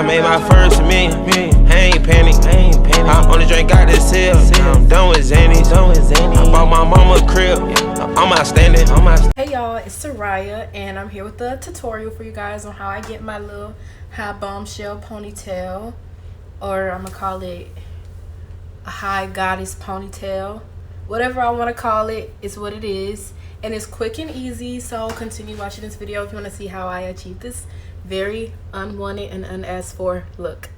I made my first million. I ain't panic. I only drink out this hill. I'm done with Zany. I bought my mama a crib. I'm outstanding. Hey y'all, it's Soraya, and I'm here with the tutorial for you guys on how I get my little high bombshell ponytail, or I'm gonna call it a high goddess ponytail. Whatever I want to call it is what it is, and it's quick and easy. So continue watching this video if you want to see how I achieve this very unwanted and unasked for look.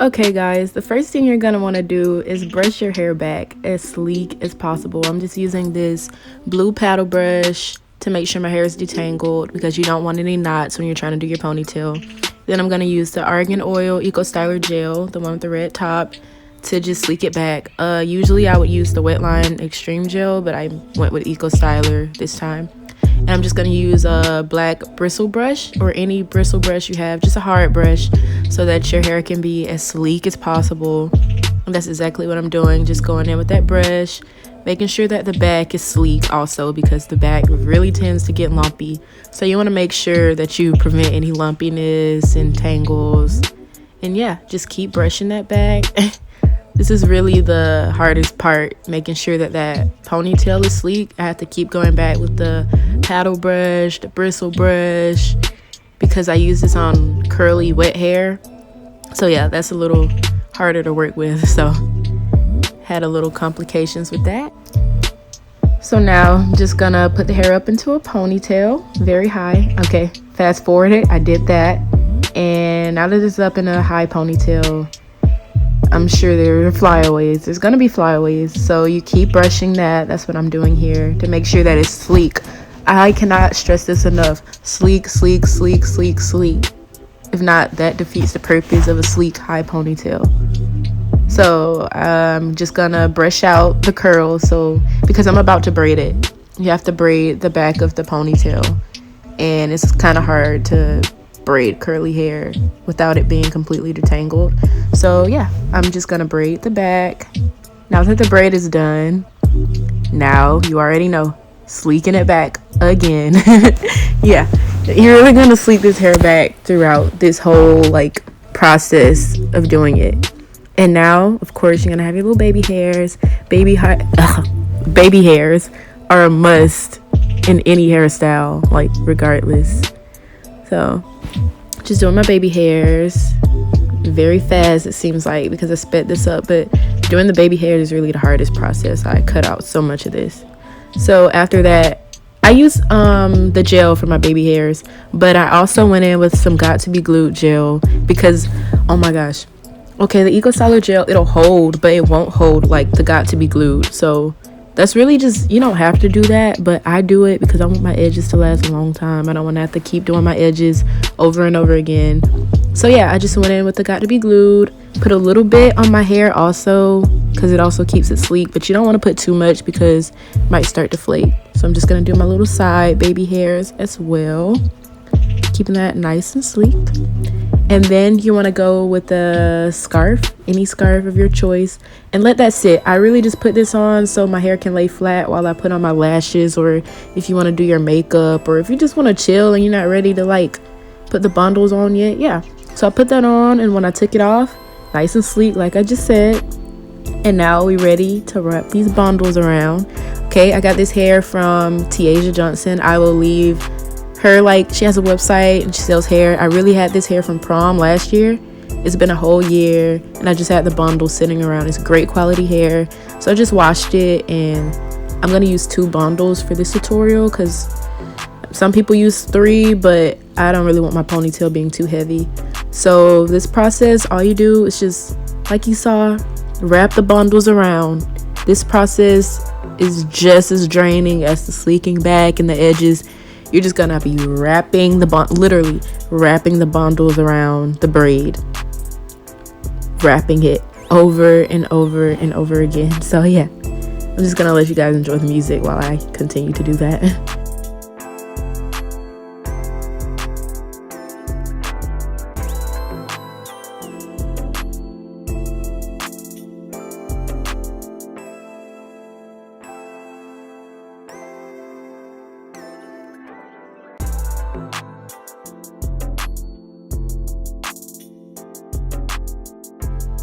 Okay guys, the first thing you're gonna want to do is brush your hair back as sleek as possible. I'm just using this blue paddle brush to make sure my hair is detangled because you don't want any knots when you're trying to do your ponytail. Then I'm gonna use the Argan Oil Eco Styler Gel, the one with the red top, to just sleek it back. Usually I would use the Wetline Extreme Gel, but I went with Eco Styler this time. And I'm just going to use a black bristle brush, or any bristle brush you have, just a hard brush, so that your hair can be as sleek as possible. And that's exactly what I'm doing, just going in with that brush, making sure that the back is sleek also, because the back really tends to get lumpy. So you want to make sure that you prevent any lumpiness and tangles. And yeah, just keep brushing that back. This is really the hardest part, making sure that that ponytail is sleek. I have to keep going back with the paddle brush, the bristle brush, because I use this on curly wet hair. So yeah, that's a little harder to work with. So had a little complications with that. So now I'm just gonna put the hair up into a ponytail, very high. Okay, fast forward it, I did that. And now that it's up in a high ponytail, I'm sure there are flyaways. There's gonna be flyaways, so you keep brushing that. That's what I'm doing here to make sure that it's sleek. I cannot stress this enough. Sleek, sleek, sleek, sleek, sleek. If not, that defeats the purpose of a sleek high ponytail. So I'm just gonna brush out the curls. So because I'm about to braid it, you have to braid the back of the ponytail, and it's kind of hard to braid curly hair without it being completely detangled. So yeah, I'm just gonna braid the back. Now that the braid is done, now you already know, sleeking it back again. Yeah, you're really gonna sleek this hair back throughout this whole like process of doing it. And now of course you're gonna have your little baby hairs. Baby hairs are a must in any hairstyle, like regardless. So just doing my baby hairs very fast, it seems like, because I sped this up, but doing the baby hairs is really the hardest process. I cut out so much of this. So after that, I use the gel for my baby hairs, but I also went in with some Got to Be Glued gel because, oh my gosh, okay, the Eco Styler gel, it'll hold, but it won't hold like the Got to Be Glued. So that's really just, you don't have to do that, but I do it because I want my edges to last a long time. I don't want to have to keep doing my edges over and over again. So yeah, I just went in with the Got to Be Glued, put a little bit on my hair also, because it also keeps it sleek, but you don't want to put too much because it might start to flake. So I'm just going to do my little side baby hairs as well, keeping that nice and sleek. And then you want to go with a scarf, any scarf of your choice, and let that sit. I really just put this on so my hair can lay flat while I put on my lashes, or if you want to do your makeup, or if you just want to chill and you're not ready to like put the bundles on yet. Yeah, so I put that on, and when I took it off, nice and sleek like I just said. And now we're ready to wrap these bundles around. Okay, I got this hair from Tiaja Johnson. I will leave her, like, she has a website and she sells hair. I really had this hair from prom last year. It's been a whole year, and I just had the bundle sitting around. It's great quality hair, so I just washed it, and I'm gonna use 2 bundles for this tutorial because some people use 3, but I don't really want my ponytail being too heavy. So this process, all you do is just, like you saw, wrap the bundles around. This process is just as draining as the sleeking back and the edges. You're just gonna be wrapping literally wrapping the bundles around the braid, wrapping it over and over and over again. So yeah, I'm just gonna let you guys enjoy the music while I continue to do that.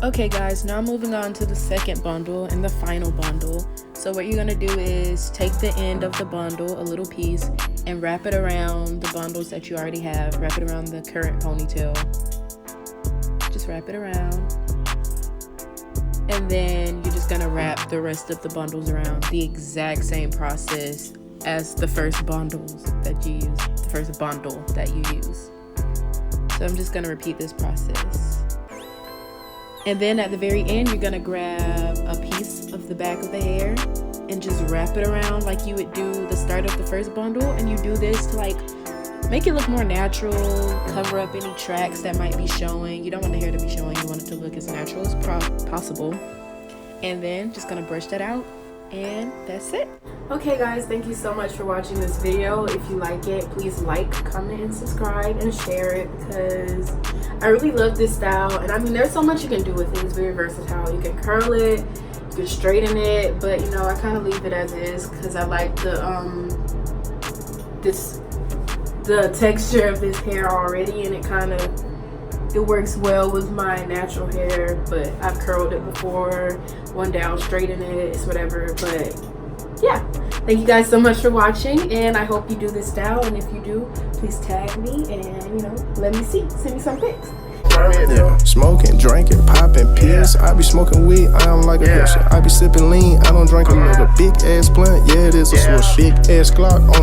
Okay guys, now moving on to the second bundle and the final bundle. So what you're gonna do is take the end of the bundle, a little piece, and wrap it around the bundles that you already have. Wrap it around the current ponytail. Just wrap it around. And then you're just gonna wrap the rest of the bundles around. The exact same process as the first bundles that you use, the first bundle that you use. So I'm just gonna repeat this process. And then at the very end, you're gonna grab a piece of the back of the hair and just wrap it around like you would do the start of the first bundle. And you do this to like make it look more natural, cover up any tracks that might be showing. You don't want the hair to be showing, you want it to look as natural as possible. And then just gonna brush that out, and that's it. Okay guys, thank you so much for watching this video. If you like it, please like, comment, and subscribe, and share it, because I really love this style. And I mean, there's so much you can do with it. It's very versatile. You can curl it, you can straighten it, but you know, I kind of leave it as is because I like the texture of this hair already, and it works well with my natural hair. But I've curled it before. One day I'll straighten it, it's whatever. But yeah, thank you guys so much for watching, and I hope you do this style. And if you do, please tag me and, you know, let me see, send me some pics. Yeah, smoking, drinking, popping pills. I be smoking weed, I don't like a hipster. I be sipping lean, I don't drink a little. Big ass blunt, yeah, it is a switch. Big ass Glock on